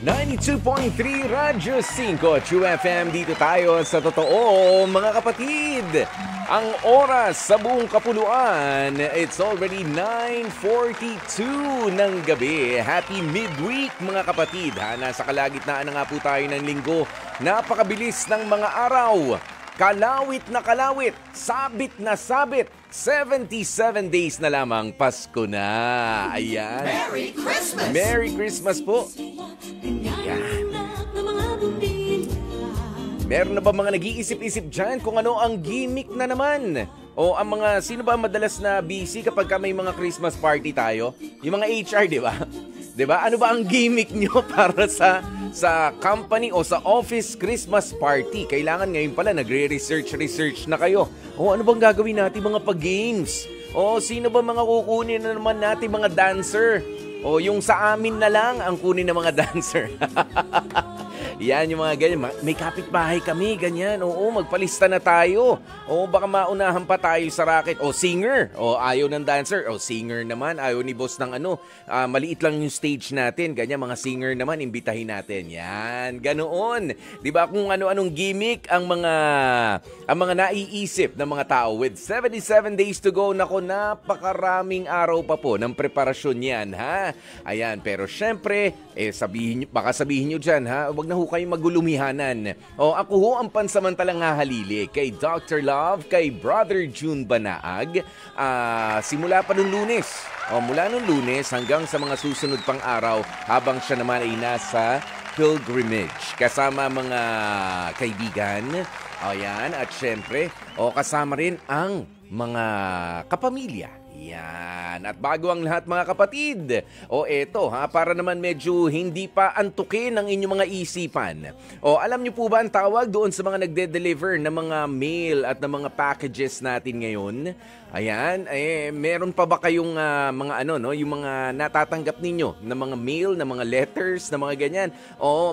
92.3 Radyo 5 True FM, dito tayo sa totoo mga kapatid. Ang oras sa buong kapuluan, it's already 9:42 ng gabi. Happy midweek mga kapatid. Nasa kalagitnaan na nga po tayo ng linggo. Napakabilis ng mga araw. Kalawit na kalawit, sabit na sabit. 77 days na lamang, Pasko na. Ayan. Merry Christmas! Merry Christmas po. Ayan. Meron na ba mga nag-iisip-isip dyan kung ano ang gimmick na naman? O ang mga, sino ba madalas na busy kapag may mga Christmas party tayo? Yung mga HR, di ba? Di ba? Ano ba ang gimmick nyo para sa company o sa office Christmas party? Kailangan ngayon pala nagre-research na kayo. O ano bang gagawin natin mga pag-games? O sino ba mga kukunin na naman natin mga dancer? O yung sa amin na lang ang kunin ng mga dancer. Yan yung mga ganyan. May kapitbahay kami, ganyan. Oo, magpalista na tayo. Oo, baka maunahan pa tayo sa racket. O singer. O ayaw ng dancer. O singer naman. Ayaw ni boss ng maliit lang yung stage natin. Ganyan, mga singer naman, imbitahin natin. Yan, ganoon. Diba kung ano-anong gimmick ang mga naiisip ng mga tao. With 77 days to go, nako, napakaraming araw pa po ng preparasyon yan, ha? Ayan, pero syempre, baka sabihin nyo dyan, ha? Huwag na kayong magulumihanan. O ako ho ang pansamantalang hahalili kay Dr. Love, kay Brother June Banaag, simula pa nung Lunes. O mula nung Lunes hanggang sa mga susunod pang araw habang siya naman ay nasa pilgrimage kasama mga kaibigan. Ayan, at syempre, kasama rin ang mga kapamilya. Yan. At bago ang lahat mga kapatid, eto para naman medyo hindi pa antukin ang inyong mga isipan. Alam niyo po ba ang tawag doon sa mga nagde-deliver ng mga mail at ng mga packages natin ngayon? Ayan, meron pa ba kayong yung mga natatanggap ninyo na mga mail, na mga letters, na mga ganyan?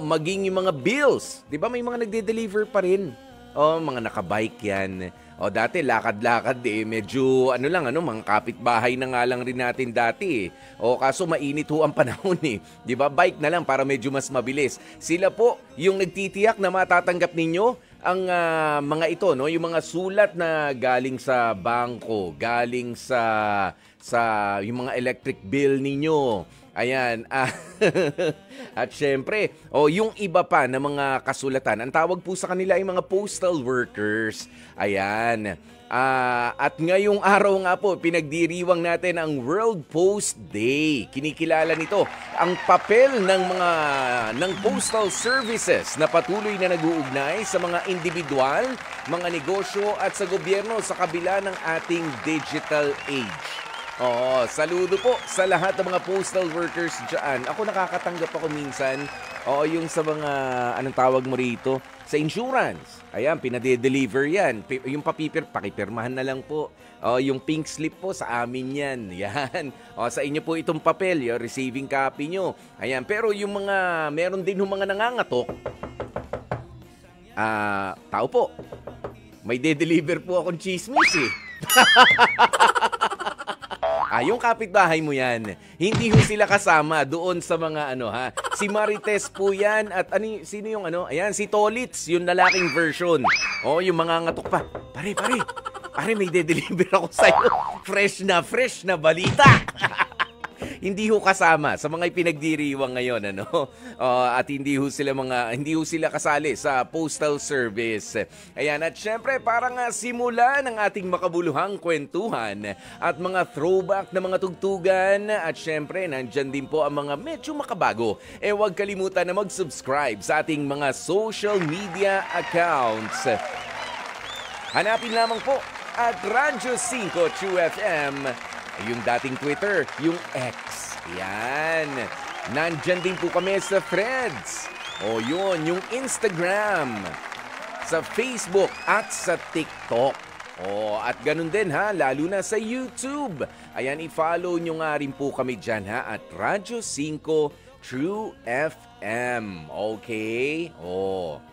Maging yung mga bills. 'Di ba may mga nagde-deliver pa rin? Mga nakabike yan. Dati lakad-lakad medyo mga kapitbahay na nga lang rin natin dati. Kaso mainit ho ang panahon eh. 'Di ba? Bike na lang para medyo mas mabilis. Sila po yung nagtitiyak na matatanggap ninyo ang mga ito, no? Yung mga sulat na galing sa bangko, galing sa yung mga electric bill ninyo. Ayan. At syempre, yung iba pa na mga kasulatan, ang tawag po sa kanila ay mga postal workers. Ayan. At ngayong araw nga po, pinagdiriwang natin ang World Post Day. Kinikilala nito ang papel ng postal services na patuloy na nag-uugnay sa mga individual, mga negosyo at sa gobyerno sa kabila ng ating digital age. Saludo po sa lahat ng mga postal workers dyan. Ako nakakatanggap ako minsan, yung sa mga, anong tawag mo rito? Sa insurance. Ayan, pinade-deliver yan. Yung pakipirmahan na lang po. Yung pink slip po, sa amin yan. Yan. Sa inyo po itong papel, yung receiving copy nyo. Ayan, pero yung meron din yung mga nangangatok. Tao po. May de-deliver po akong chismis eh. Yung kapitbahay mo yan, hindi ho sila kasama doon sa mga si Marites po yan at sino yung ayan, si Tolitz, yung lalaking version. Yung mga ngatok pa. Pare, may de-deliver ako sa'yo. Fresh na balita. Hindi ho kasama sa mga ipinagdiriwang ngayon, at hindi ho sila kasali sa postal service. Ayan, at syempre parang simula ng ating makabuluhang kwentuhan at mga throwback na mga tugtugan, at syempre nandyan din po ang mga medyo makabago. Huwag kalimutan na mag-subscribe sa ating mga social media accounts. Hanapin lamang po at Radyo 5 True FM. Yung dating Twitter, yung X. Yan. Nandyan din po kami sa Threads. Yun, yung Instagram. Sa Facebook at sa TikTok. At ganun din lalo na sa YouTube. Ayan, i-follow nyo nga rin po kami dyan at Radyo 5 True FM. Okay?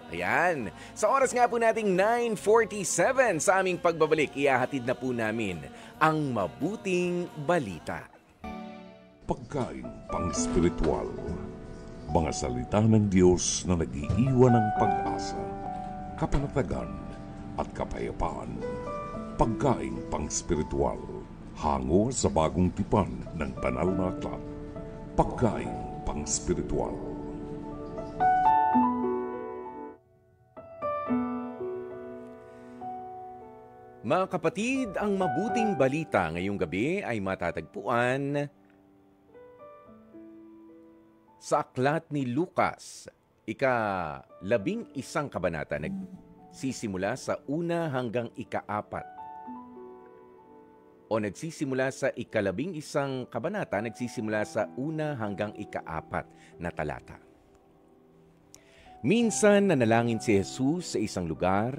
Ayan. Sa oras nga po nating 9:47 sa aming pagbabalik, ihahatid na po namin ang mabuting balita. Pagkain pang spiritual. Mga salita ng Diyos na nag-iiwan ng pag-asa, kapanatagan at kapayapaan. Pagkaing pang-spiritual, hango sa bagong tipan ng banal na aklat. Pagkaing pang-spiritual. Mga kapatid, ang mabuting balita ngayong gabi ay matatagpuan sa aklat ni Lucas, ika-11 kabanata, nagsisimula sa 1 hanggang ika-4. O nagsisimula sa ika-11 kabanata, nagsisimula sa 1 hanggang ika-4 na talata. Minsan nanalangin si Jesus sa isang lugar.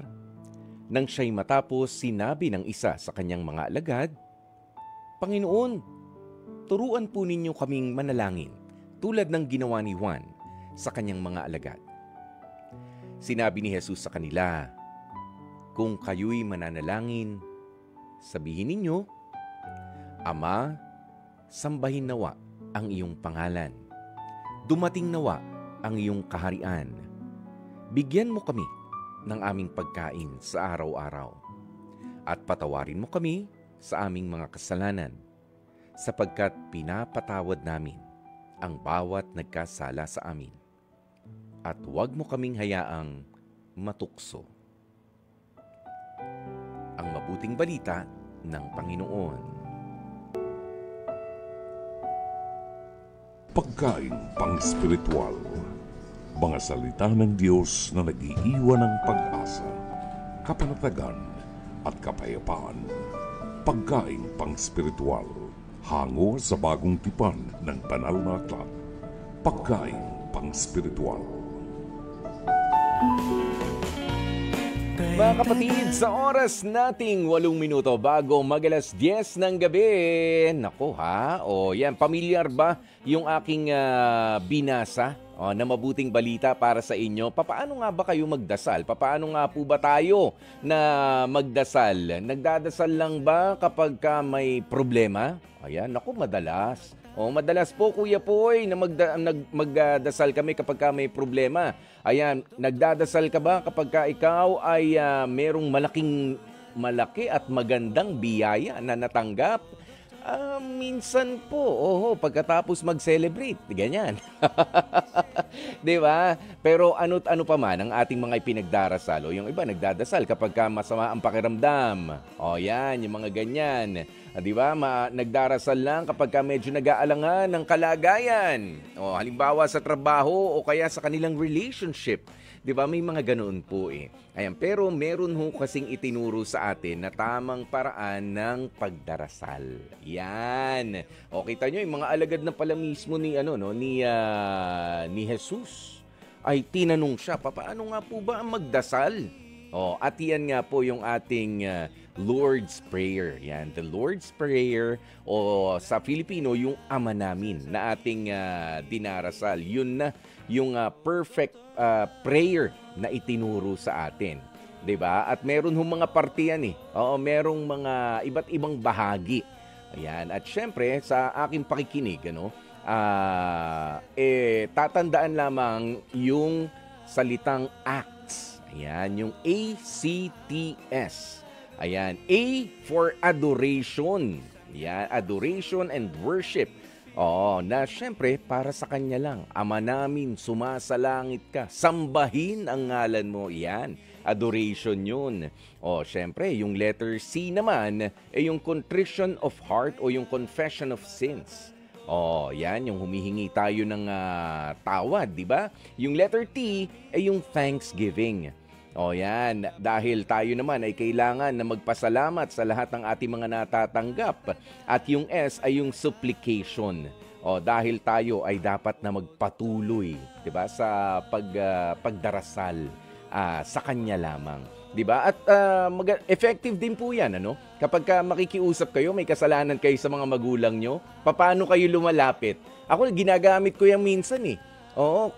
Nang siya'y matapos, sinabi ng isa sa kanyang mga alagad, "Panginoon, turuan po ninyo kaming manalangin, tulad ng ginawa ni Juan sa kanyang mga alagad." Sinabi ni Jesus sa kanila, "Kung kayo'y mananalangin, sabihin ninyo, Ama, sambahin nawa ang iyong pangalan. Dumating nawa ang iyong kaharian. Bigyan mo kami ng aming pagkain sa araw-araw. At patawarin mo kami sa aming mga kasalanan, sapagkat pinapatawad namin ang bawat nagkasala sa amin. At huwag mo kaming hayaang matukso." Ang mabuting balita ng Panginoon. Pagkaing pang-spiritual. Mga salita ng Diyos na nag-iiwan ng pag-asa, kapanatagan at kapayapaan. Pagkaing pang-spiritual, hango sa bagong tipan ng banal na aklat. Pagkaing pang-spiritual. Mga kapatid, sa oras nating 8 minuto bago mag-alas 10 ng gabi. Naku ha, yan, pamilyar ba yung aking binasa na mabuting balita para sa inyo? Papaano nga ba kayo magdasal? Papaano nga po ba tayo na magdasal? Nagdadasal lang ba kapag may problema? Ayan, naku, madalas. Madalas po, Kuya Poy, na magdasal kami kapag may problema. Ayan, nagdadasal ka ba kapag ikaw ay merong malaki at magandang biyaya na natanggap? Minsan po, pagkatapos mag-celebrate, ganyan. 'Di ba? Pero ano't ano pa man ang ating mga ipinagdarasal. Yung iba nagdadasal kapag masama ang pakiramdam. Yan, yung mga ganyan. 'Di ba? Nagdarasal lang kapag medyo nag-aalangan ng kalagayan. Halimbawa sa trabaho o kaya sa kanilang relationship. 'Di ba? May mga ganoon po eh. Ayan, pero meron ho kasing itinuro sa atin na tamang paraan ng pagdarasal. Yan. Kita nyo, yung mga alagad na pala mismo ni ni Jesus ay tinanong siya, paano nga po ba ang magdasal? At yan nga po yung ating Lord's Prayer. Yan, the Lord's Prayer o sa Filipino yung Ama Namin na ating dinarasal. Yun na yung perfect prayer na itinuro sa atin. 'Di ba? At meron hong mga parte yan eh. Merong mga iba't ibang bahagi. Ayan, at syempre sa aking pakikinig tatandaan lamang yung salitang acts. Ayan, yung ACTS. Ayan, A for adoration. Ayan, adoration and worship. Na syempre para sa Kanya lang. Ama namin, sumasalangit ka. Sambahin ang ngalan mo. Yan, adoration yun. Syempre, yung letter C naman, yung contrition of heart o yung confession of sins. Yan, yung humihingi tayo ng tawad, di ba? Yung letter T ay yung thanksgiving. Yan, dahil tayo naman ay kailangan na magpasalamat sa lahat ng ating mga natatanggap. At yung S ay yung supplication. Dahil tayo ay dapat na magpatuloy, 'di ba, sa pagdarasal sa Kanya lamang, 'di ba? At effective din po 'yan, Kapag makikiusap kayo, may kasalanan kayo sa mga magulang nyo, paano kayo lumalapit? Ako ginagamit ko 'yan minsan eh.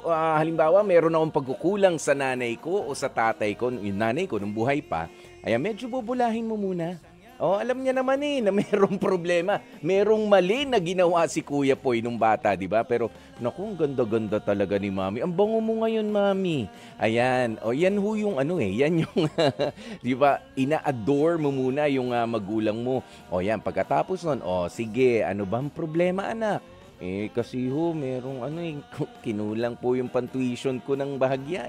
Halimbawa, meron akong pagkukulang sa nanay ko o sa tatay ko, yung nanay ko nung buhay pa, medyo bubulahin mo muna. Oh, alam niya naman na mayroong problema. Merong mali na ginawa si Kuya Poy nung bata, di ba? Pero, naku, ang ganda-ganda talaga ni Mami. Ang bango mo ngayon, Mami. Ayan. O, yan ho yung yan yung, di ba, ina-adore mo muna yung magulang mo. O, yan, pagkatapos nun, sige, ano bang problema, anak? Kasi merong kinulang po yung pan-tuition ko ng bahagya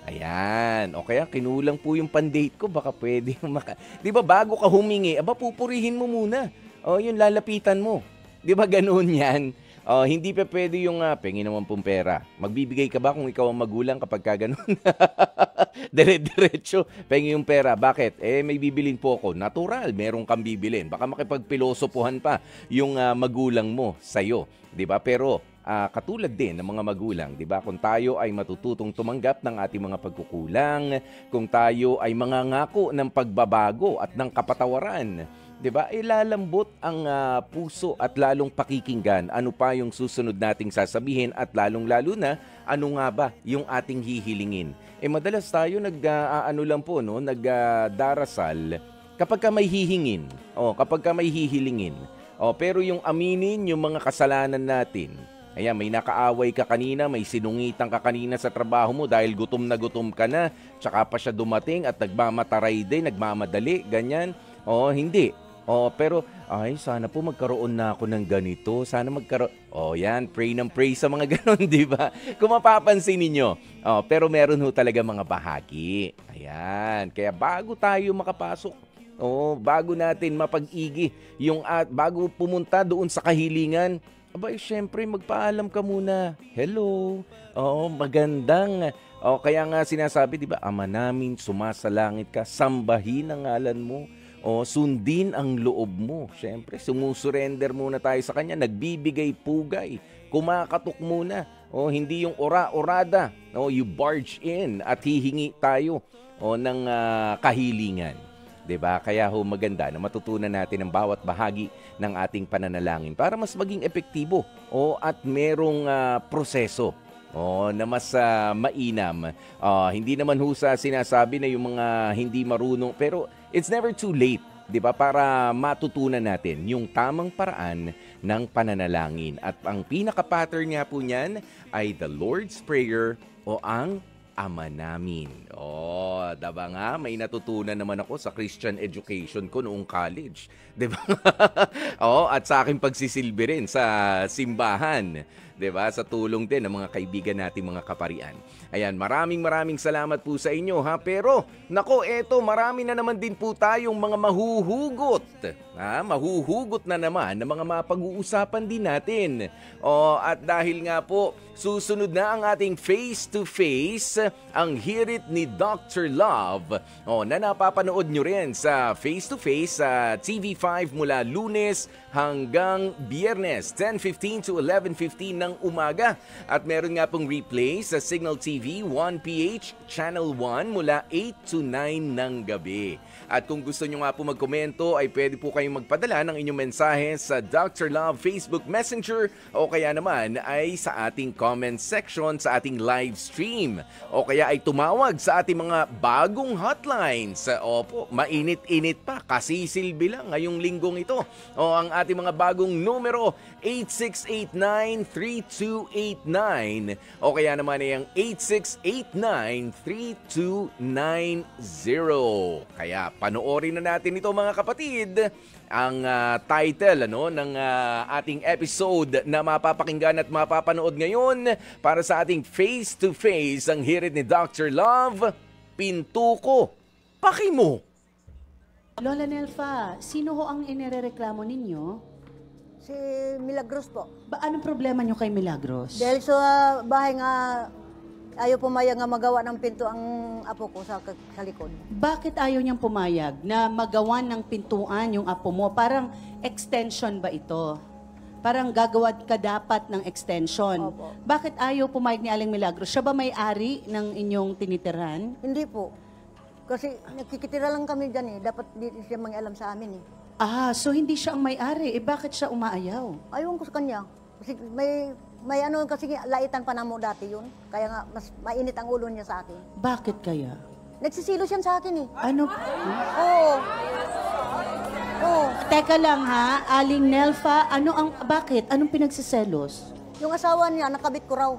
Ayan. O kaya kinulang po yung pan-date ko, baka pwede Di ba bago ka humingi, pupurihin mo muna. Yun lalapitan mo. Di ba ganoon yan? Hindi pa pwede yung pengi naman pong pera. Magbibigay ka ba kung ikaw ang magulang kapag ka ganoon? Dire-diretso, pengi yung pera. Bakit? May bibilin po ako. Natural, meron kang bibilin. Baka makipagpilosopuhan pa yung magulang mo sa'yo. Di ba? Pero katulad din ng mga magulang, 'di ba? Kung tayo ay matututong tumanggap ng ating mga pagkukulang, kung tayo ay mangangako ng pagbabago at ng kapatawaran, 'di ba? Ilalambot ang puso at lalong pakikinggan ano pa yung susunod nating sasabihin at lalong-lalo na ano nga ba yung ating hihilingin. Madalas tayo nagdarasal kapag ka may hihingin, kapag ka may hihilingin. Pero yung aminin yung mga kasalanan natin. Ayan, may nakaaway ka kanina, may sinungitan ka kanina sa trabaho mo dahil gutom na gutom ka na, tsaka pa siya dumating at nagmamataray din, nagmamadali, ganyan. Hindi. Pero, sana po magkaroon na ako ng ganito. Sana magkaroon. Yan, pray ng pray sa mga ganon, di ba? Kung mapapansin ninyo. Pero meron ho talaga mga bahagi. Ayan, kaya bago tayo makapasok, bago natin mapag-igi, bago pumunta doon sa kahilingan, syempre magpaalam ka muna. Hello. Magandang. Kaya nga sinasabi, di ba, Ama namin, sumasalangit ka, sambahin ang ngalan mo. Sundin ang loob mo. Siyempre, sumusurrender muna tayo sa Kanya. Nagbibigay pugay. Kumakatok muna. Hindi yung ora-orada. You barge in at hihingi tayo ng kahilingan. Diba? Kaya maganda na matutunan natin ang bawat bahagi ng ating pananalangin para mas maging epektibo at merong proseso na mas mainam. Hindi naman sa sinasabi na yung mga hindi marunong, pero it's never too late, diba? Para matutunan natin yung tamang paraan ng pananalangin. At ang pinaka-pattern nga po niyan ay the Lord's Prayer o ang Ama namin. Diba nga, may natutunan naman ako sa Christian education ko noong college. Diba? At sa aking pagsisilbi rin sa simbahan. Diba? Sa tulong din ng mga kaibigan nating mga kaparian. Ayan, maraming salamat po sa inyo, ha? Pero, marami na naman din po tayong mga mahuhugot. Mahuhugot na naman ng mga mapag-uusapan din natin. At dahil nga po, susunod na ang ating face-to-face, ang hirit ni Dr. Love, na napapanood nyo rin sa face-to-face sa TV5 mula Lunes hanggang Biyernes, 10:15 to 11:15 ng umaga. At meron nga pong replay sa Signal TV 1PH Channel 1 mula 8 to 9 ng gabi. At kung gusto nyo nga po magkomento, ay pwede po kayong magpadala ng inyong mensahe sa Dr. Love Facebook Messenger o kaya naman ay sa ating comment section sa ating live stream. O kaya ay tumawag sa ating mga bagong hotlines. Opo, mainit-init pa, kasisilbi lang ngayong linggong ito. Ang ating mga bagong numero, 8689-3289 o kaya naman ay ang 8689-3290. Kaya panoorin na natin ito mga kapatid, ang title ng ating episode na mapapakinggan at mapapanood ngayon para sa ating face-to-face, ang hirit ni Dr. Love, Pinto Ko, Paki Mo. Lola Nelfa, sino ho ang inirereklamo ninyo? Si Milagros po. Anong problema nyo kay Milagros? Dahil sa bahay nga, ayaw pumayag nga magawa ng pinto ang apo ko sa likod. Bakit ayaw niyang pumayag na magawan ng pintuan yung apo mo? Parang extension ba ito? Parang gagawa ka dapat ng extension. Opo. Bakit ayaw pumayag ni Aling Milagros? Siya ba may-ari ng inyong tinitiran? Hindi po. Kasi nakikitira lang kami dyan Dapat di siya mangialam sa amin So hindi siya ang may-ari. Bakit siya umaayaw? Ayaw ko sa kanya. Kasi may kasi laitan pa na mo dati yun. Kaya nga, mas mainit ang ulo niya sa akin. Bakit kaya? Nagsisilo siya sa akin Ano? Oo. Oo. Teka lang ha, Aling Nelfa, bakit? Anong pinagsiselos? Yung asawa niya, nakabit ko raw.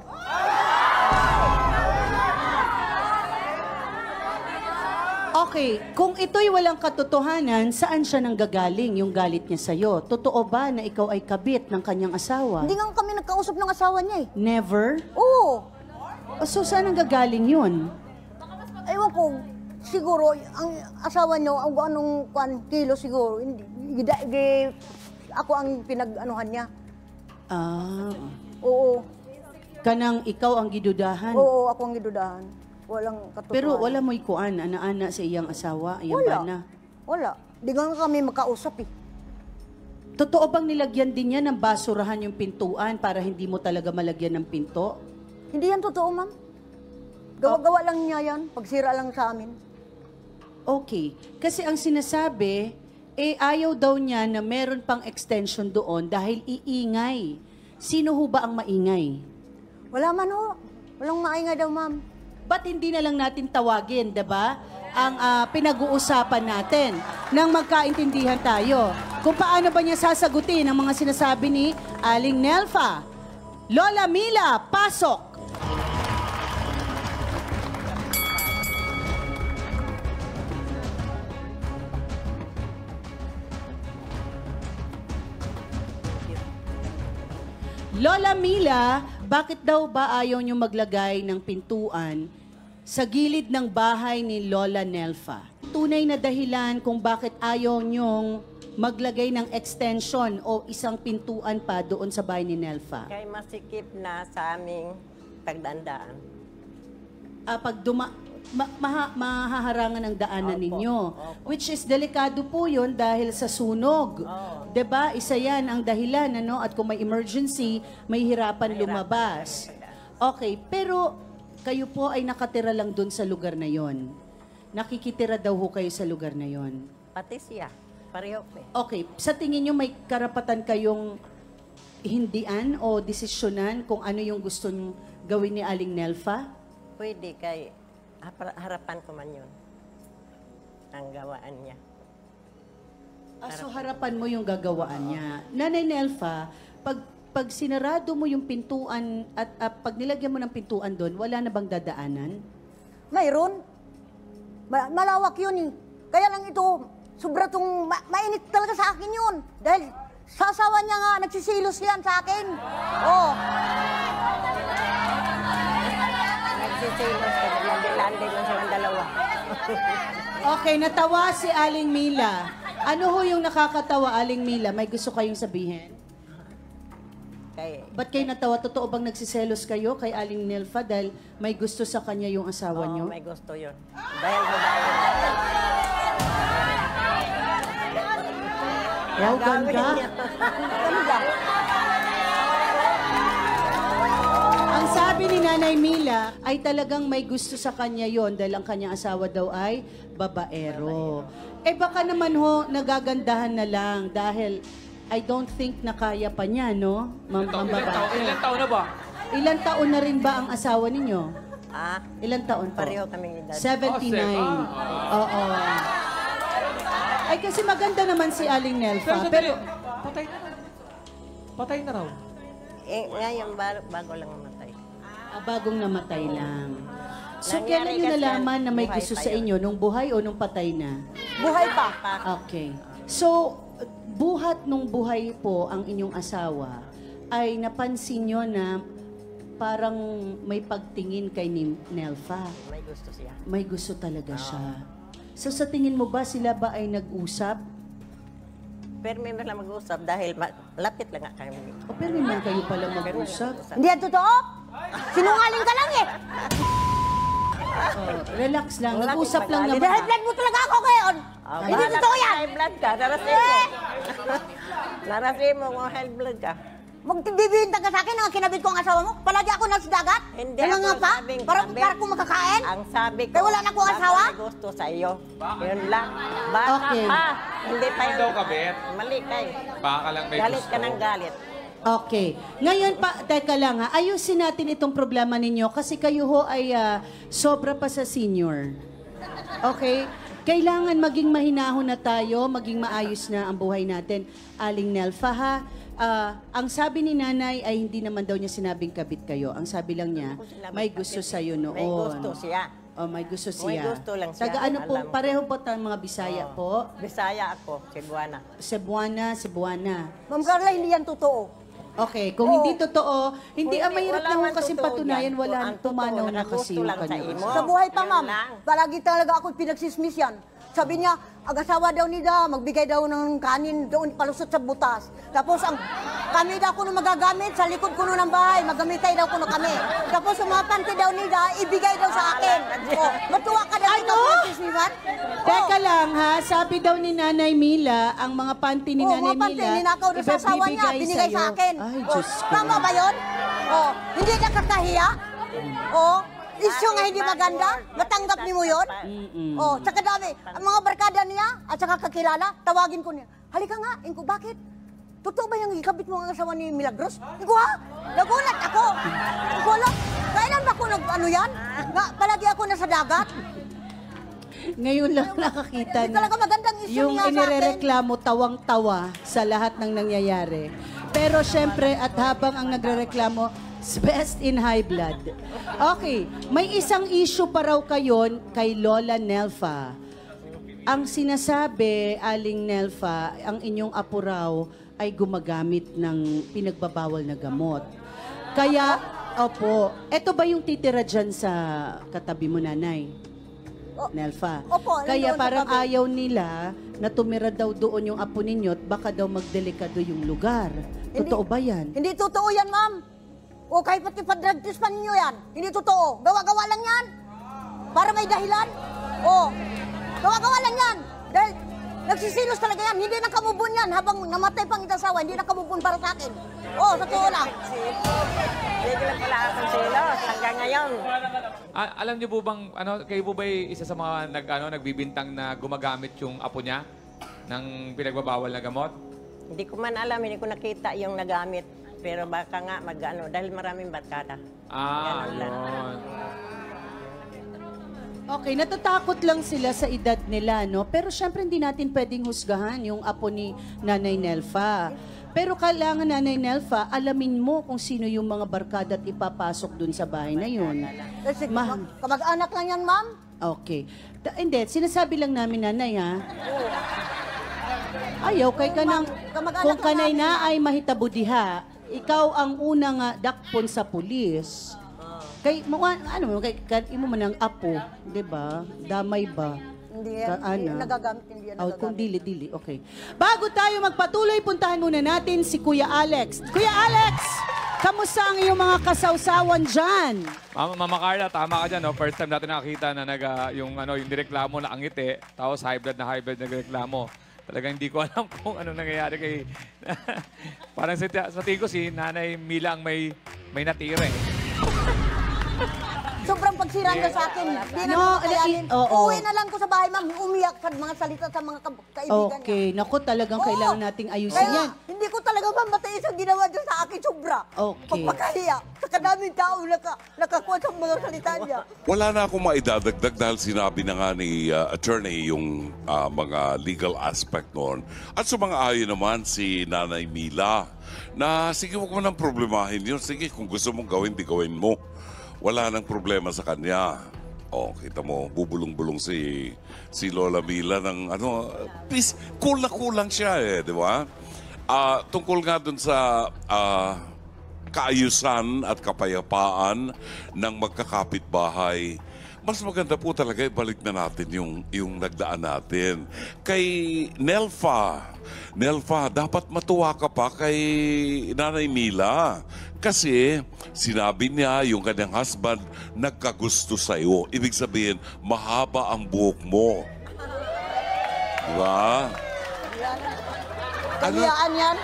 Okay, kung ito'y walang katotohanan, saan siya nanggagaling yung galit niya sa'yo? Totoo ba na ikaw ay kabit ng kanyang asawa? Hindi nga kami nagkausap ng asawa niya eh. Never? Oo. O, so saan nanggagaling yun? Ewan ko, siguro, ang asawa niyo, ang anong kilo siguro, hindi, ako ang pinag-anuhan niya. Ah, Oo. kanang ikaw ang gidudahan. Oo, ako ang gidudahan. Walang katotohanan. Pero wala mo'y kuan, ana-ana sa iyang asawa, iyang Wala. bana. Wala. Di nga kami magkausap eh. Totoo bang nilagyan din niya ng basurahan yung pintuan para hindi mo talaga malagyan ng pinto? Hindi yan totoo, ma'am. Gawa-gawa lang niya yan. Pagsira lang sa amin. Okay. Kasi ang sinasabi, ayaw daw niya na meron pang extension doon dahil iingay. Sino ho ba ang maingay? Wala man ho. Walang maingay daw, ma'am. Ba't hindi na lang natin tawagin, 'di ba? Ang pinag-uusapan natin nang magkaintindihan tayo. Kung paano ba niya sasagutin ang mga sinasabi ni Aling Nelfa. Lola Mila, pasok! Lola Mila, bakit daw ba ayaw niyo maglagay ng pintuan sa gilid ng bahay ni Lola Nelfa? Tunay na dahilan kung bakit ayaw niyong maglagay ng extension o isang pintuan pa doon sa bahay ni Nelfa. Kay masikip na sa aming pagdandaan. Mahaharangan ang daanan Opo, ninyo. opo. Which is delikado po yun dahil sa sunog. Oo. 'Di ba? Isa yan ang dahilan, ano? At kung may emergency, may hirapan lumabas. Okay, pero kayo po ay nakatira lang dun sa lugar na yon. Nakikitira daw ho kayo sa lugar na yon. Pati siya. Pareho po eh. Okay, sa tingin nyo may karapatan kayong hindian o desisyonan kung ano yung gusto nyo gawin ni Aling Nelfa? Pwede kay harapan ko man yun. Ang gawaan niya. So harapan mo yung gagawaan niya. Nanay Nelfa, pag sinarado mo yung pintuan at pag nilagyan mo ng pintuan doon, wala na bang dadaanan? Mayroon. Malawak yun eh. Kaya lang ito, sobra tong mainit talaga sa akin yun. Dahil sa asawa niya nga, nagsisilos yan sa akin. Oh. Nagsisilos ka na landay lang silang dalawa. Okay, natawa si Aling Mila. Ano ho yung nakakatawa, Aling Mila? May gusto kayong sabihin? Kay, Ba't kayo natawa? Totoo bang nagsiselos kayo kay Aling Nelfa dahil may gusto sa kanya yung asawa oo, niyo? may gusto yun. Dahil babae. Wow, ganda. Ang sabi ni Nanay Mila ay talagang may gusto sa kanya yon dahil ang kanyang asawa daw ay babaero. Eh baka naman ho, nagagandahan na lang dahil I don't think na kaya pa niya, no? Ma'am babae. Ilan taon na ba? Ilan taon na rin ba ang asawa ninyo? Ah, Ilan taon po? pareho kaming edad. 79. Oo. Ay kasi maganda naman si Aling Nelfa. Pero Patay na raw. Patay na raw. Eh, ngayon, bago lang namatay. bagong namatay lang. So Nangyari kailan nyo kasi nalaman na may buhay gusto pa sa yun. inyo? Nung buhay o nung patay na? Buhay pa. Okay. So, buhat nung buhay po ang inyong asawa, ay napansin nyo na parang may pagtingin kay ni Nelfa. May gusto siya. May gusto talaga siya. So sa tingin mo ba sila ba ay nag-usap? Pero may lang mag-usap dahil lapit lang nga kami. O pero naman kayo pala mag-usap? Hindi yan totoo? Sinungaling ka lang eh. Oh, relax lang. Wala Nag-usap lang kang naman. Dahil blood mo talaga ako ngayon. Hindi totoo yan. High blood ka, narasin mo. Narasin mo kung high blood ka. Magbibintang ka sa akin ang kinabit ko ang asawa mo? Palagi ako nasa dagat? Hindi Kaya ako nga pa? sabing Para kabit. ko makakain? Ang sabi ko, Kaya wala na akong baka asawa? may gusto sa iyo. Yun lang. Baka Okay. pa. Hindi pa yun. daw kabit. Mali kayo. Baka lang may Galit gusto. ka ng galit. Okay. Ngayon pa, teka lang ha, ayusin natin itong problema ninyo kasi kayo ho ay sobra pa sa senior. Okay? Kailangan maging mahinahon na tayo, maging maayos na ang buhay natin. Aling Nelfa, ha? Ang sabi ni nanay ay hindi naman daw niya sinabing kabit kayo. Ang sabi lang niya, may gusto sa'yo noon. May gusto siya. Oh, may gusto siya. May gusto lang siya. Taga ano po, Alam ko. pareho po tayong mga Bisaya po? Bisaya ako, Cebuana. Cebuana. Ma'am Carla, hindi yan totoo. Okay, kung Oo. hindi totoo, hindi Kung mahirap wala lang man kasi totoo patunayan, dyan. wala Ang totoo, tumanaw na nakagusto kasi yung lang sa kanya. imo. Sa buhay pa, Yun ma'am. lang. Palagi talaga ako pinagsismis yan. Sabi niya, ag-asawa daw nila, magbigay daw ng kanin doon palusot sa butas. Tapos kami daw kuno magagamit sa likod kuno ng bahay, magamitay daw kuno kami. Tapos ang mga panty daw nila, ibigay daw sa akin. Oh, matuwa ka daw ito pinagsismisan? Teka lang ha, sabi daw ni Nanay Mila, ang mga panty ni Oh, Nanay mga panty, Mila, ninakaw na sa asawa niya, binigay sa akin. Ay, Oh, Diyos ko. tama ba yun? Oh, hindi na kakahiya? Oh, isyo nga hindi maganda? Matanggap niyo mo yun? Oh, saka dami. Ang mga barkada niya at saka kakilala, tawagin ko niya. Halika nga, Inko, bakit? Totoo ba yung ikabit mo ang asawa ni Milagros? Inko, ha? Nagulat ako. Inko, alam, kailan ba ako nag-ano yan? Nga, palagi ako nasa dagat? Ngayon lang nakakita Hindi na talaga magandang issue yung niya sa akin. inirereklamo tawang-tawa sa lahat ng nangyayari. Pero syempre, at habang ang nagrereklamo, best in high blood. Okay, may isang issue pa raw kayon kay Lola Nelfa. Ang sinasabi, Aling Nelfa, ang inyong apo raw ay gumagamit ng pinagbabawal na gamot. Kaya, opo, eto ba yung titira dyan sa katabi mo, nanay? Nelfa. Opo, Kaya nandoon sa parang tabi. ayaw nila na tumira daw doon yung apo ninyo at baka daw magdelikado yung lugar. Totoo ba yan? Hindi totoo yan, ma'am. O kahit pati pa-drug test pa ninyo yan. Hindi totoo. Gawa-gawa lang yan. Para may dahilan. O, gawa-gawa lang yan. Dahil nagsisilos talaga yan. Hindi nakamubon yan. Habang namatay pang itasawa, hindi nakamubon para sa akin. O, totoo lang. Hindi ko lang pala akong silos hanggang ngayon. Alam niyo po bang, kayo po ba isa sa mga nagbibintang na gumagamit yung apo niya ng pinagbabawal na gamot? Hindi ko man alam, hindi ko nakita yung nagamit. Pero baka nga dahil maraming barkada. Ganun lang. Yun. Okay, natatakot lang sila sa edad nila, no? Pero syempre hindi natin pwedeng husgahan yung apo ni Nanay Nelfa. Pero kailangan, Nanay Nelfa, alamin mo kung sino yung mga barkada at ipapasok dun sa bahay na yun. Kasi Ma- kamag-anak lang yan, ma'am. Okay. Hindi, sinasabi lang namin, Nanay, ha? Ayaw, kay kanang, Kamag-anak kung lang kanay namin. na ay mahitabudiha, ikaw ang unang dakpon sa pulis. Kay, imo man ang apo, di ba? Damay ba? Hindi yan. Hindi nagagamit, hindi yan Oh, kung nagagamit. dili-dili, okay. Bago tayo magpatuloy, puntahan muna natin si Kuya Alex. Kuya Alex, kamusta ang iyong mga kasawsawan dyan? Mama Carla, tama ka dyan. No? First time natin nakakita na yung direklamo na angiti, tapos high blood na nagreklamo. Talagang hindi ko alam kung anong nangyayari kay... Parang sa tingin ko si Nanay Mila ang may natira eh. Sobrang pagsira niya sa akin. Hindi na No, ko kayanin. oo. Uwi na lang ko sa bahay, ma'am. Umiyak sa mga salita sa mga kaibigan niya. Okay, naku, talagang Oo. kailangan nating ayusin Kaya, yan. hindi ko talaga mamatayin sa ginawa niya sa akin, sobra. Okay. Pagpakahiya. Sa kadaming tao nakakuha sa mga salita niya. Wala na akong maidadagdag dahil sinabi na nga ni attorney yung mga legal aspect noon. At sa mga ayon naman si Nanay Mila na sige, huwag mo nang problemahin yun. Sige, kung gusto mong gawin, di gawin mo. Wala nang problema sa kanya. Oh, kita mo, bubulong-bulong si Lola Mila ng peace. Cool na kulang siya eh, di ba? Tungkol nga dun sa kaayusan at kapayapaan ng magkakapitbahay, mas maganda po talaga ibalik na natin yung nagdaan natin. Kay Nelfa, dapat matuwa ka pa kay Nanay Mila. Kasi sinabi niya yung kanyang husband nagkagusto sa'yo. Ibig sabihin, mahaba ang buhok mo. Diba? Kahiyaan yan.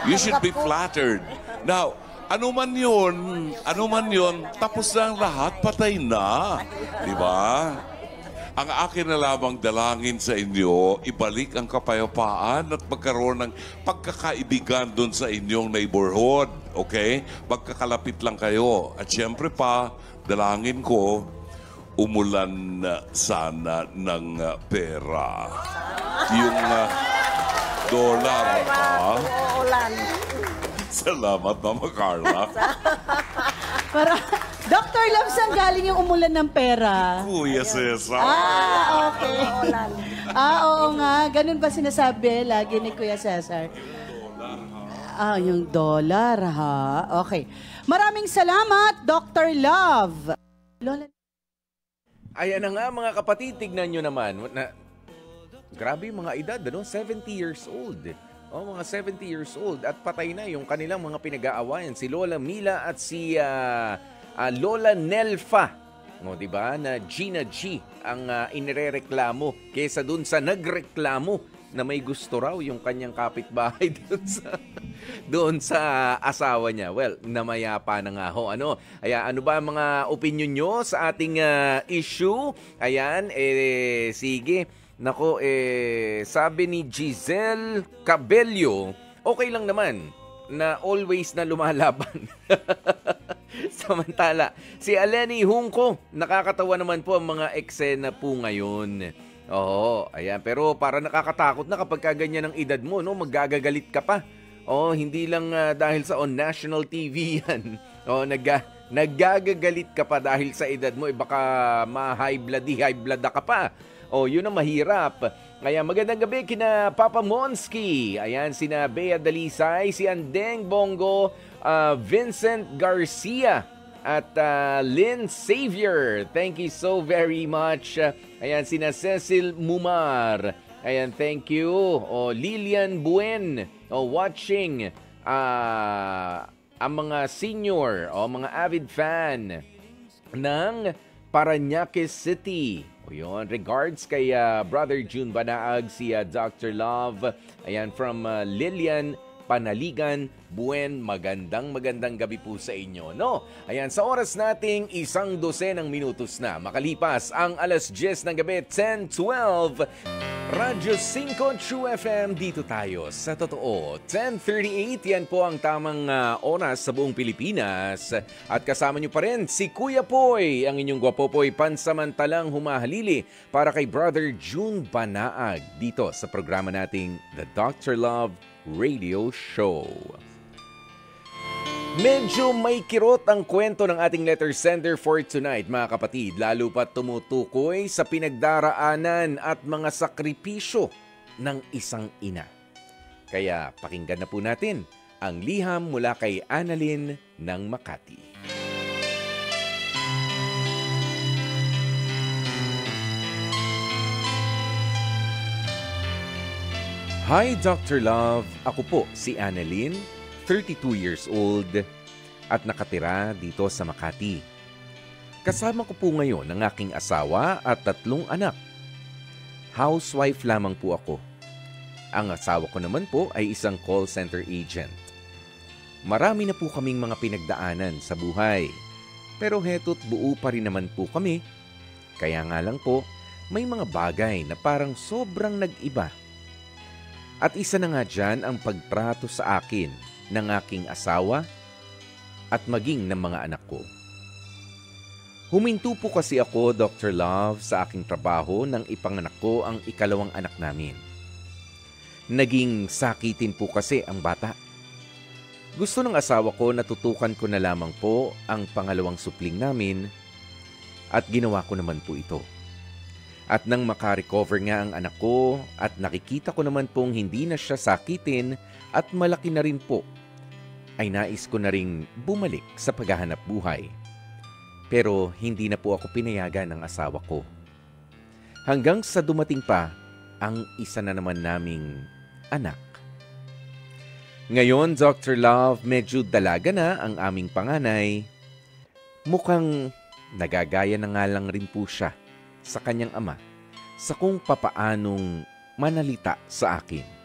You should be flattered. Now, ano man yun, tapos na ang lahat, patay na. Di ba? Ang akin na lamang dalangin sa inyo, ibalik ang kapayapaan at magkaroon ng pagkakaibigan doon sa inyong neighborhood. Okay? Magkakalapit lang kayo. At syempre pa, dalangin ko, umulan sana ng pera. Yung dollar, ha? Ulan. Salamat, Mama Carla. Para, Dr. Love, saan galing yung umulan ng pera? Kuya Cesar. Okay. Ulan. Oo nga. Ganun ba sinasabi lagi ni Kuya Cesar? Yung dollar, ha? Okay. Maraming salamat, Dr. Love. Lola. Ayan na nga mga kapatid, tignan nyo naman. Grabe yung mga edad, 70 years old. Mga 70 years old at patay na yung kanilang mga pinag-aawayan. Si Lola Mila at si Lola Nelfa. Diba? Na Gina G ang inirereklamo kesa dun sa nagreklamo na may gusto raw yung kanyang kapitbahay doon sa asawa niya. Well, namayapa na nga ho. Ano ba ang mga opinion nyo sa ating issue? Ayan, sige. Nako, sabi ni Giselle Cabello, okay lang naman na always na lumalaban. Samantala, si Aleni Hungko, nakakatawa naman po ang mga eksena po ngayon. Ayan. Pero para nakakatakot na kapag ganyan ang edad mo, maggagagalit ka pa. Hindi lang dahil sa on national TV yan. Naggagagalit ka pa dahil sa edad mo, baka ma-high blood ka pa. Yun ang mahirap. Kaya magandang gabi kina Papa Monsky. Ayan, sina Bea Dalisay, si Andeng Bongo, Vincent Garcia, at Lynn Xavier. Thank you so very much. Ayan, sina Cecil Mumar. Ayan, thank you. Lilian Buen, watching. Ang mga senior, mga avid fan ng Parañaque City. Yun, regards kay Brother June Banaag, si Dr. Love. Ayan, from Lilian Panaligan Buen. Magandang gabi po sa inyo. Ayan, sa oras nating 12 minutos na. Makalipas ang alas 10 ng gabi, 10:12. Radyo 5 True FM, dito tayo sa totoo. 10:38, yan po ang tamang oras sa buong Pilipinas. At kasama nyo pa rin si Kuya Poy, ang inyong gwapopoy pansamantalang humahalili para kay Brother June Banaag dito sa programa nating The Dr. Love Radio Show. Medyo may kirot ang kwento ng ating letter sender for tonight, mga kapatid, lalo pa tumutukoy sa pinagdaraanan at mga sakripisyo ng isang ina. Kaya pakinggan na po natin ang liham mula kay Annalyn ng Makati. Hi Dr. Love, ako po si Annalyn, 32 years old at nakatira dito sa Makati. Kasama ko po ngayon ang aking asawa at 3 anak. Housewife lamang po ako. Ang asawa ko naman po ay isang call center agent. Marami na po kaming mga pinagdaanan sa buhay. Pero heto't buo pa rin naman po kami. Kaya nga lang po, may mga bagay na parang sobrang nag-iba. At isa na nga dyan ang pagtrato sa akin ng aking asawa at maging ng mga anak ko. Huminto po kasi ako, Dr. Love, sa aking trabaho nang ipanganak ko ang ikalawang anak namin. Naging sakitin po kasi ang bata. Gusto ng asawa ko na tutukan ko na lamang po ang pangalawang supling namin at ginawa ko naman po ito. At nang makarecover nga ang anak ko at nakikita ko naman pong hindi na siya sakitin at malaki na rin po, ay nais ko na ring bumalik sa paghahanap buhay. Pero hindi na po ako pinayagan ng asawa ko. Hanggang sa dumating pa ang isa na naman naming anak. Ngayon, Dr. Love, medyo dalaga na ang aming panganay. Mukhang nagagaya na nga lang rin po siya sa kanyang ama sa kung papaanong manalita sa akin.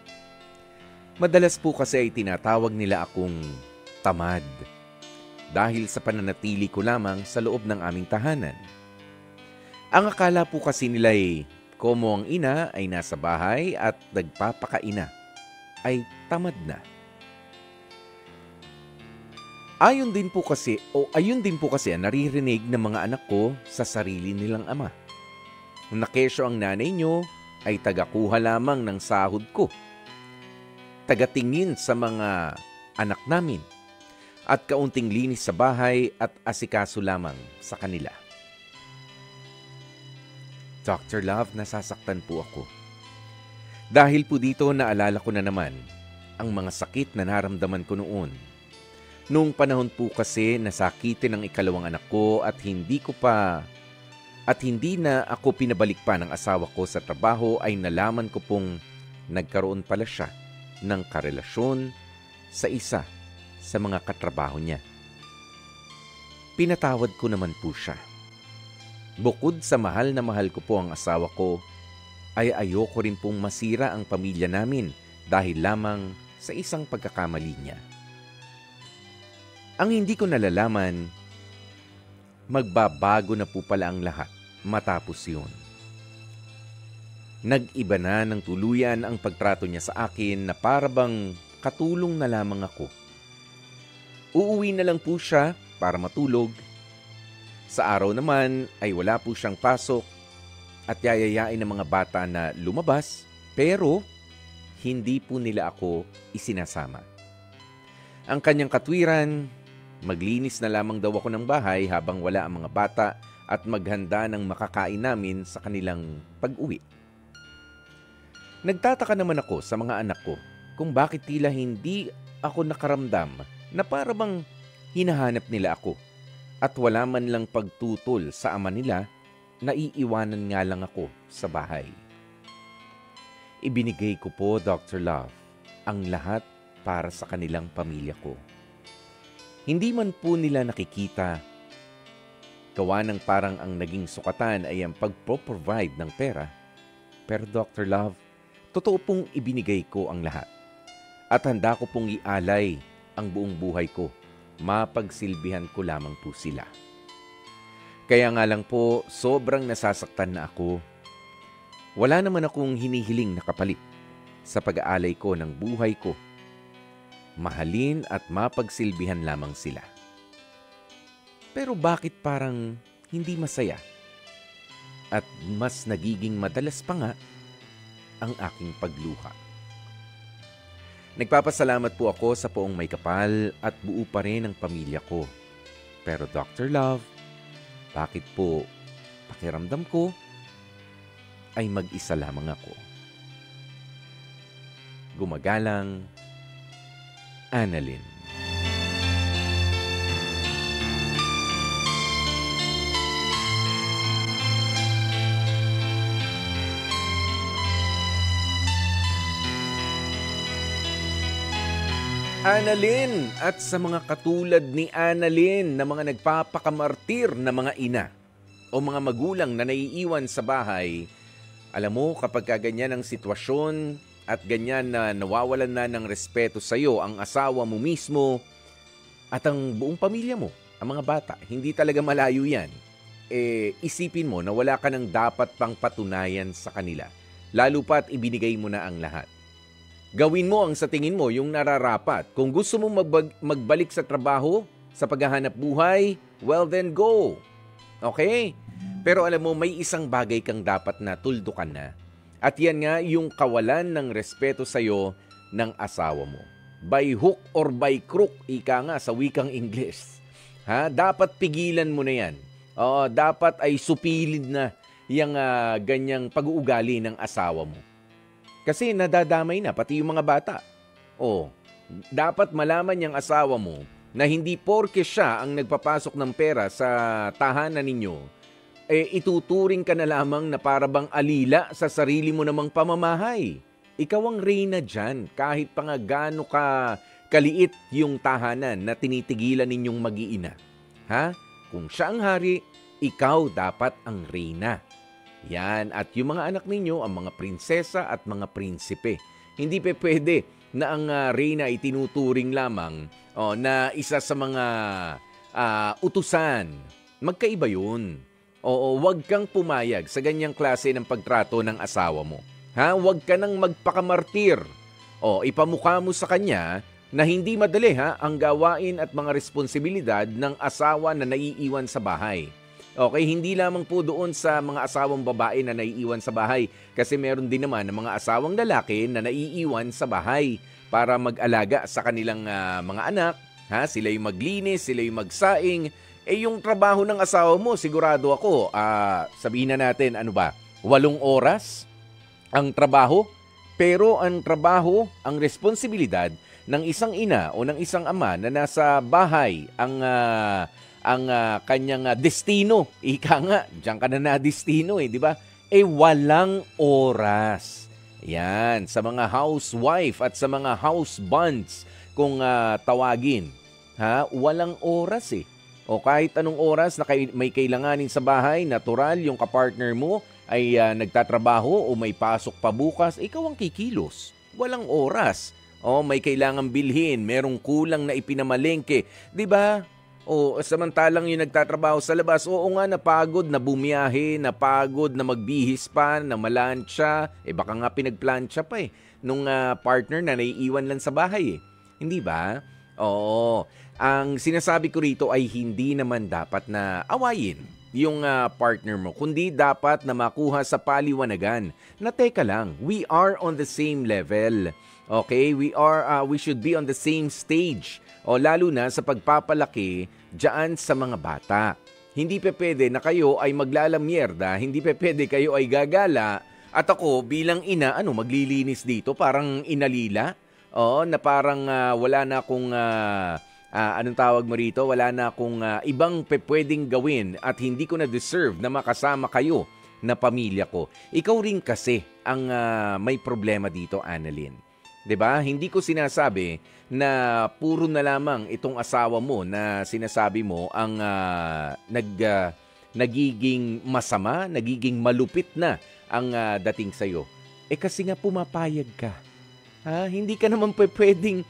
Madalas po kasi ay tinatawag nila akong tamad dahil sa pananatili ko lamang sa loob ng aming tahanan. Ang akala po kasi nila ay komo ang ina ay nasa bahay at nagpapakaina ay tamad na. Ayun din po kasi ang naririnig ng mga anak ko sa sarili nilang ama. Na kesyo ang nanay nyo ay tagakuha lamang ng sahod ko. Tagatingin sa mga anak namin. At kaunting linis sa bahay at asikaso lamang sa kanila. Dr. Love, nasasaktan po ako. Dahil po dito naalala ko na naman ang mga sakit na naramdaman ko noon. Noong panahon po kasi nasakitin ang ikalawang anak ko at hindi na ako pinabalik pa ng asawa ko sa trabaho ay nalaman ko pong nagkaroon pala siya ng karelasyon sa isa sa mga katrabaho niya. Pinatawad ko naman po siya. Bukod sa mahal na mahal ko po ang asawa ko, ay ayoko rin pong masira ang pamilya namin dahil lamang sa isang pagkakamali niya. Ang hindi ko nalalaman, magbabago na po pala ang lahat matapos yun. Nag-iba na ng tuluyan ang pagtrato niya sa akin na parabang katulong na lamang ako. Uuwi na lang po siya para matulog. Sa araw naman ay wala po siyang pasok at yayayain ng mga bata na lumabas pero hindi po nila ako isinasama. Ang kanyang katwiran, maglinis na lamang daw ako ng bahay habang wala ang mga bata at maghanda ng makakain namin sa kanilang pag-uwi. Nagtataka naman ako sa mga anak ko kung bakit tila hindi ako nakaramdam na parabang hinahanap nila ako at wala man lang pagtutol sa ama nila na iiwanan nga lang ako sa bahay. Ibinigay ko po, Dr. Love, ang lahat para sa kanilang pamilya ko. Hindi man po nila nakikita, gawa ng parang ang naging sukatan ay ang pagpo-provide ng pera. Pero Dr. Love, totoo pong ibinigay ko ang lahat. At handa ko pong ialay ang buong buhay ko. Mapagsilbihan ko lamang po sila. Kaya nga lang po, sobrang nasasaktan na ako. Wala naman akong hinihiling na kapalit sa pag-aalay ko ng buhay ko. Mahalin at mapagsilbihan lamang sila. Pero bakit parang hindi masaya? At mas nagiging madalas pa nga ang aking pagluha. Nagpapasalamat po ako sa Poong May Kapal at buo pa rin ang pamilya ko. Pero Dr. Love, bakit po pakiramdam ko ay mag-isa lamang ako? Gumagalang, Annalyn. Annalyn, at sa mga katulad ni Annalyn na mga nagpapakamartir na mga ina o mga magulang na naiiwan sa bahay, alam mo kapag ganyan ang sitwasyon at ganyan na nawawalan na ng respeto sa iyo ang asawa mo mismo at ang buong pamilya mo, ang mga bata, hindi talaga malayo yan, isipin mo na wala ka nang dapat pang patunayan sa kanila. Lalo pa't ibinigay mo na ang lahat. Gawin mo ang sa tingin mo yung nararapat. Kung gusto mong magbalik sa trabaho, sa paghahanap buhay, well then go. Okay? Pero alam mo, may isang bagay kang dapat na tuldukan na. At yan nga yung kawalan ng respeto sa'yo ng asawa mo. By hook or by crook, ika nga sa wikang English. Dapat pigilan mo na yan. Dapat ay supilid na yung ganyang pag-uugali ng asawa mo. Kasi nadadamay na pati yung mga bata. Dapat malaman niyang asawa mo na hindi porke siya ang nagpapasok ng pera sa tahanan ninyo, ituturing ka na lamang na parabang alila sa sarili mo namang pamamahay. Ikaw ang reyna dyan, kahit pa nga gaano ka kaliit yung tahanan na tinitigilan ninyong mag-iina. Kung siya ang hari, ikaw dapat ang reyna. Yan, at yung mga anak ninyo, ang mga prinsesa at mga prinsipe. Hindi pwede na ang reyna ay tinuturing lamang na isa sa mga utusan. Magkaiba yun. Huwag kang pumayag sa ganyang klase ng pagtrato ng asawa mo. Huwag ka nang magpakamartir. Ipamukha mo sa kanya na hindi madali ang gawain at mga responsibilidad ng asawa na naiiwan sa bahay. Okay, hindi lamang po doon sa mga asawang babae na naiiwan sa bahay kasi meron din naman ng mga asawang lalaki na naiiwan sa bahay para mag-alaga sa kanilang mga anak. Sila yung maglinis, sila yung magsaing. Yung trabaho ng asawa mo, sigurado ako, sabihin na natin, 8 oras ang trabaho. Pero ang trabaho, ang responsibilidad ng isang ina o ng isang ama na nasa bahay, ang kanyang destino. Ika nga, diyan ka na destino di ba? Walang oras. Yan, sa mga housewife at sa mga husbands kung tawagin. Walang oras O kahit anong oras na may kailanganin sa bahay, natural yung kapartner mo ay nagtatrabaho o may pasok pa bukas, ikaw ang kikilos. Walang oras. May kailangang bilhin, merong kulang na ipinamalengke. 'Di ba? Samantalang yung nagtatrabaho sa labas, nga napagod na bumiyahe, napagod na magbihis pa, na malansya, baka nga pinagplansya pa nung partner na naiiwan lang sa bahay Hindi ba? Ang sinasabi ko rito ay hindi naman dapat na awayin yung partner mo, kundi dapat na makuha sa paliwanagan na teka lang, we are on the same level. Okay? We should be on the same stage. Lalo na sa pagpapalaki diyan sa mga bata. Hindi pwede na kayo ay maglalamyerda, hindi pwede kayo ay gagala, at ako bilang ina, maglilinis dito, parang inalila. Na parang wala na akong, anong tawag mo rito, wala na akong ibang pwedeng gawin at hindi ko na deserve na makasama kayo na pamilya ko. Ikaw rin kasi ang may problema dito, Annalyn. 'Di ba? Hindi ko sinasabi na puro na lamang itong asawa mo na sinasabi mo ang nagiging masama, nagiging malupit na ang dating sa'yo. Kasi nga pumapayag ka. Hindi ka naman pwedeng,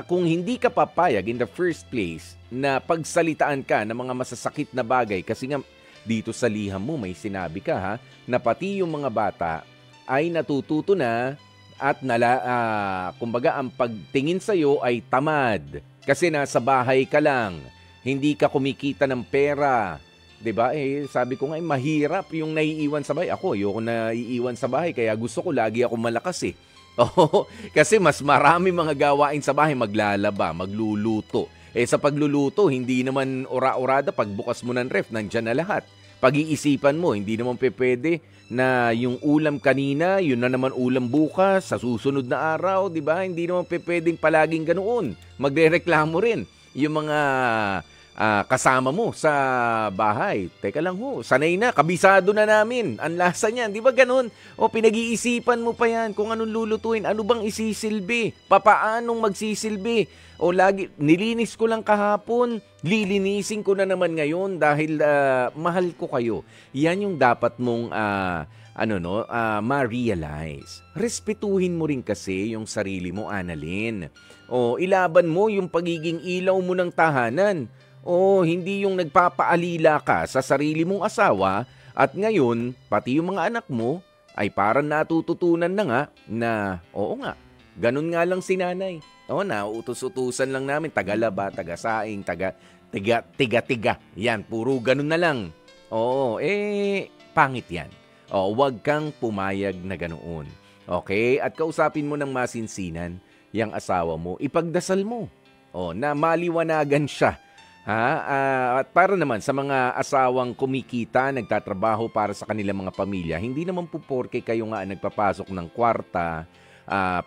kung hindi ka papayag in the first place na pagsalitaan ka ng mga masasakit na bagay, kasi nga dito sa liham mo may sinabi ka na pati yung mga bata ay natututo na at kumbaga ang pagtingin sa'yo ay tamad. Kasi nasa bahay ka lang, hindi ka kumikita ng pera. 'Di ba? Sabi ko nga mahirap yung naiiwan sa bahay. Ako, ayoko na iiwan sa bahay kaya gusto ko lagi ako malakas kasi mas marami mga gawain sa bahay, maglalaba, magluluto. Sa pagluluto, hindi naman ora-orada pagbukas mo ng ref, nandyan na lahat. Pag-iisipan mo, hindi naman pwede na yung ulam kanina, yun na naman ulam bukas, sa susunod na araw, di ba? Hindi naman pwedeng palaging ganoon. Magrereklamo rin yung mga kasama mo sa bahay. Teka lang sanay na, kabisado na namin. Ang lasa niyan, di ba ganun? Pinag-iisipan mo pa yan kung anong lulutuin, ano bang isisilbi, papaanong magsisilbi. Lagi, nilinis ko lang kahapon, lilinisin ko na naman ngayon dahil mahal ko kayo. Yan yung dapat mong ma-realize. Respetuhin mo rin kasi yung sarili mo, Annalyn. Ilaban mo yung pagiging ilaw mo ng tahanan. Hindi yung nagpapaalila ka sa sarili mong asawa at ngayon, pati yung mga anak mo ay parang natututunan na nga na, ganun nga lang si nanay. Nauutos-utusan lang namin, tagalaba, tagasaing, tiga-tiga. Yan, puro ganun na lang. Pangit yan. Huwag kang pumayag na ganoon. Okay? At kausapin mo ng masinsinan yung asawa mo. Ipagdasal mo na maliwanagan siya. At para naman sa mga asawang kumikita, nagtatrabaho para sa kanilang mga pamilya, hindi naman po porke kayo nga nagpapasok ng kwarta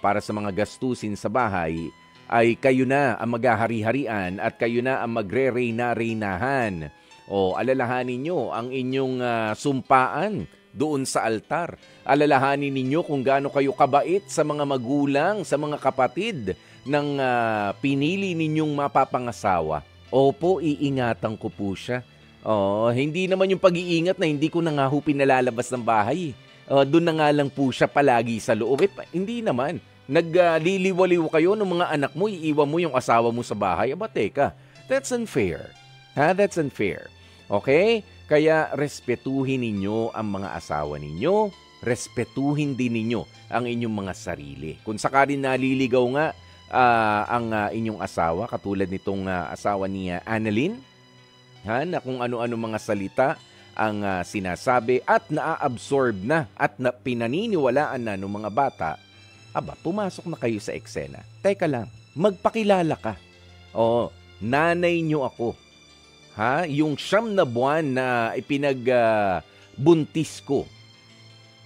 para sa mga gastusin sa bahay, ay kayo na ang maghahari-harian at kayo na ang magre-reyna-reynahan. Alalahanin nyo ang inyong sumpaan doon sa altar. Alalahanin ninyo kung gaano kayo kabait sa mga magulang, sa mga kapatid ng pinili ninyong mapapangasawa. Opo, iingatan ko po siya. Hindi naman yung pag-iingat na hindi ko na nga pinalalabas ng bahay. Doon na nga lang po siya palagi sa loob. Hindi naman. Nagliliwaliw kayo ng mga anak mo, iiwan mo yung asawa mo sa bahay. Teka, that's unfair. That's unfair. Okay? Kaya respetuhin ninyo ang mga asawa ninyo. Respetuhin din ninyo ang inyong mga sarili. Kung sakaling naliligaw nga ang inyong asawa, katulad nitong asawa ni Annalyn, na kung ano-ano mga salita ang sinasabi at naa-absorb na at pinaniniwalaan na ng mga bata, pumasok na kayo sa eksena. Teka lang, magpakilala ka. Nanay nyo ako. Yung 9 na buwan na ipinagbuntis ko,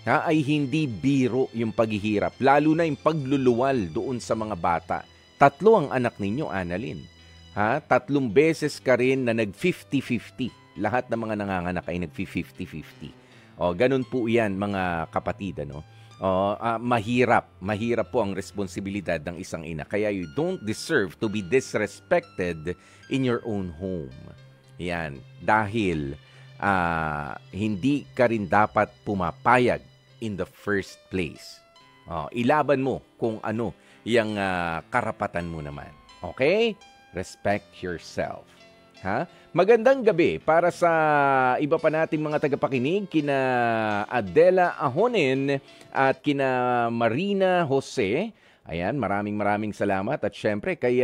ay hindi biro yung paghihirap. Lalo na yung pagluluwal doon sa mga bata. 3 ang anak ninyo, Annalyn. 3 beses ka rin na nag-50-50. Lahat ng mga nanganganak ay nag-50-50. Ganun po yan, mga kapatid. Mahirap po ang responsibilidad ng isang ina. Kaya you don't deserve to be disrespected in your own home. Yan. Dahil hindi ka rin dapat pumapayag in the first place. Ilaban mo kung ano yung karapatan mo naman. Okay? Respect yourself. Magandang gabi para sa iba pa nating mga tagapakinig, kina Adela Ahonen at kina Marina Jose. Ayan, maraming salamat. At syempre kay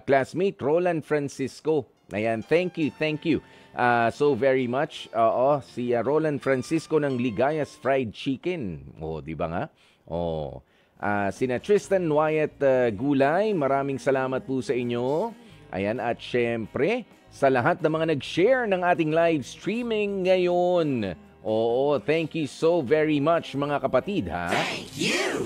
classmate Roland Francisco. Ayan, thank you so very much. Si Roland Francisco ng Ligayas Fried Chicken. Di ba nga? Sina Tristan Wyatt Gulay, maraming salamat po sa inyo. Ayan, at syempre, sa lahat ng mga nag-share ng ating live streaming ngayon. Thank you so very much, mga kapatid,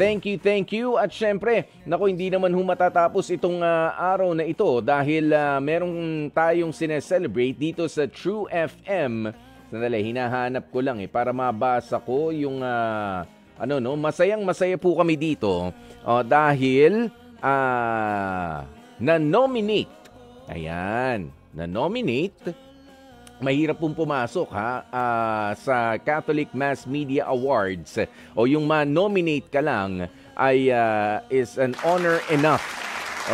Thank you. At syempre, hindi naman matatapos itong araw na ito dahil meron tayong sineselebrate dito sa True FM. Sandali, hinahanap ko lang para mabasa ko yung masayang-masaya po kami dito dahil na-nominate. Ayan, na-nominate. Mahirap pong pumasok sa Catholic Mass Media Awards. Yung ma-nominate ka lang ay is an honor enough.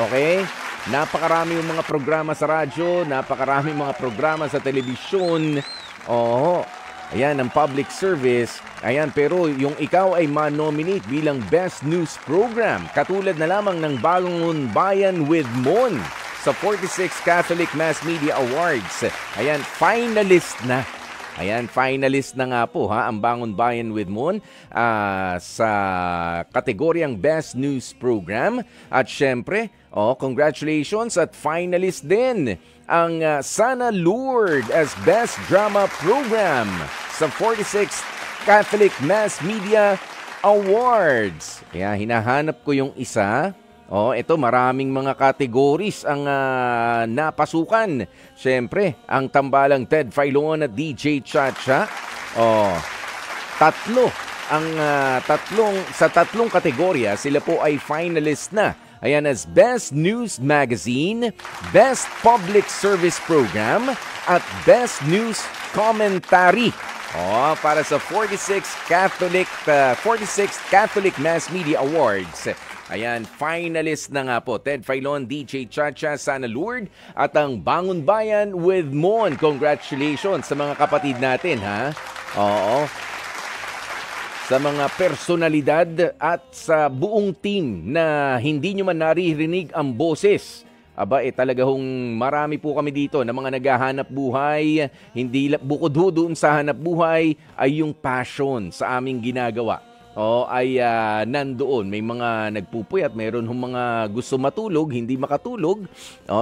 Okay? Napakarami yung mga programa sa radyo, napakarami mga programa sa telebisyon. Ayan, ang public service. Ayan, pero yung ikaw ay ma-nominate bilang Best News Program. Katulad na lamang ng Bangon Bayan with Mon sa 46 Catholic Mass Media Awards. Ayan, finalist na. Ayan, finalist na nga po ang Bangon Bayan with Mon sa kategoryang Best News Program. At syempre, congratulations at finalist din ang Sana Lourdes as Best Drama Program sa 46th Catholic Mass Media Awards. Kaya hinahanap ko yung isa. Ito, maraming mga categories ang napasukan. Siyempre, ang tambalang Ted Filon at DJ Chacha. Sa tatlong kategorya, sila po ay finalist na. Ayan, as Best News Magazine, Best Public Service Program, at Best News Commentary. Para sa 46th Catholic Mass Media Awards. Ayan, finalist na nga po. Ted Filon, DJ Chacha, Sana Lourdes, at ang Bangon Bayan with Mon. Congratulations sa mga kapatid natin, sa mga personalidad at sa buong team na hindi nyo man naririnig ang boses. Talaga hong marami po kami dito na mga naghahanap buhay. Hindi bukod doon sa hanap buhay ay yung passion sa aming ginagawa. Ay nandoon. May mga nagpupuyat, mayroon hong mga gusto matulog, hindi makatulog.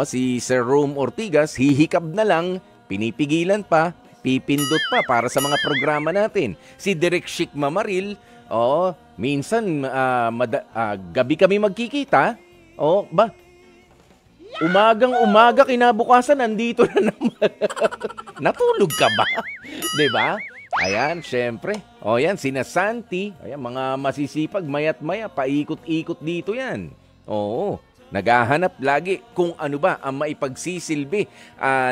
Si Sir Rome Ortigas, hihikab na lang, pinipigilan pa, pipindot pa para sa mga programa natin. Si Direk Chic Mamaril, minsan gabi kami magkikita. Umagang-umaga kinabukasan nandito na naman. Natulog ka ba? 'Di ba? Ayan, syempre. Yan, sina Santi. Ayan, mga masisipag, mayat-maya, paikot-ikot dito yan. Naghahanap lagi kung ano ba ang maipagsisilbi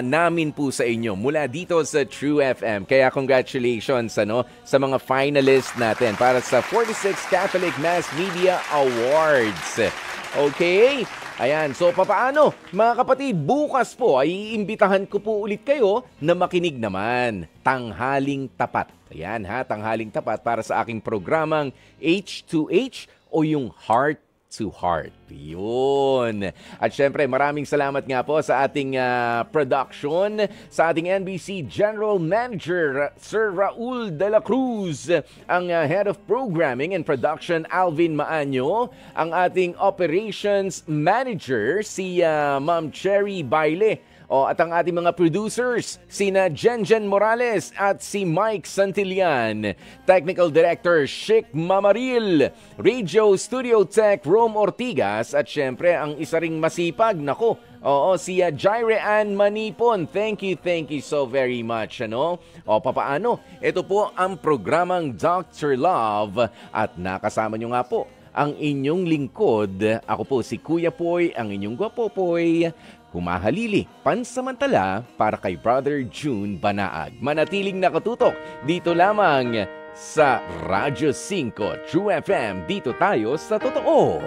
namin po sa inyo mula dito sa True FM. Kaya congratulations sa mga finalists natin para sa 46th Catholic Mass Media Awards. Okay? Ayan, so papaano? Mga kapatid, bukas po ay iimbitahan ko po ulit kayo na makinig naman. Tanghaling Tapat. Ayan Tanghaling Tapat para sa aking programang H2H o yung Heart to heart. Yun. At syempre, maraming salamat nga po sa ating production, sa ating NBC General Manager, Sir Raul de la Cruz, ang Head of Programming and Production, Alvin Maanyo, ang ating Operations Manager, si Ma'am Cherry Baile, at ang ating mga producers, sina Jenjen Morales at si Mike Santillan. Technical Director, Chic Mamaril. Radio Studio Tech, Rome Ortigas. At syempre, ang isa ring masipag, si Jaire Ann Manipon. Thank you so very much. Papaano? Ito po ang programang Dr. Love at nakasama nyo nga po ang inyong lingkod. Ako po si Kuya Poy, ang inyong gwapopoy. Humahalili, pansamantala para kay Brother June Banaag. Manatiling nakatutok dito lamang sa Radyo 5 True FM. Dito tayo sa totoo.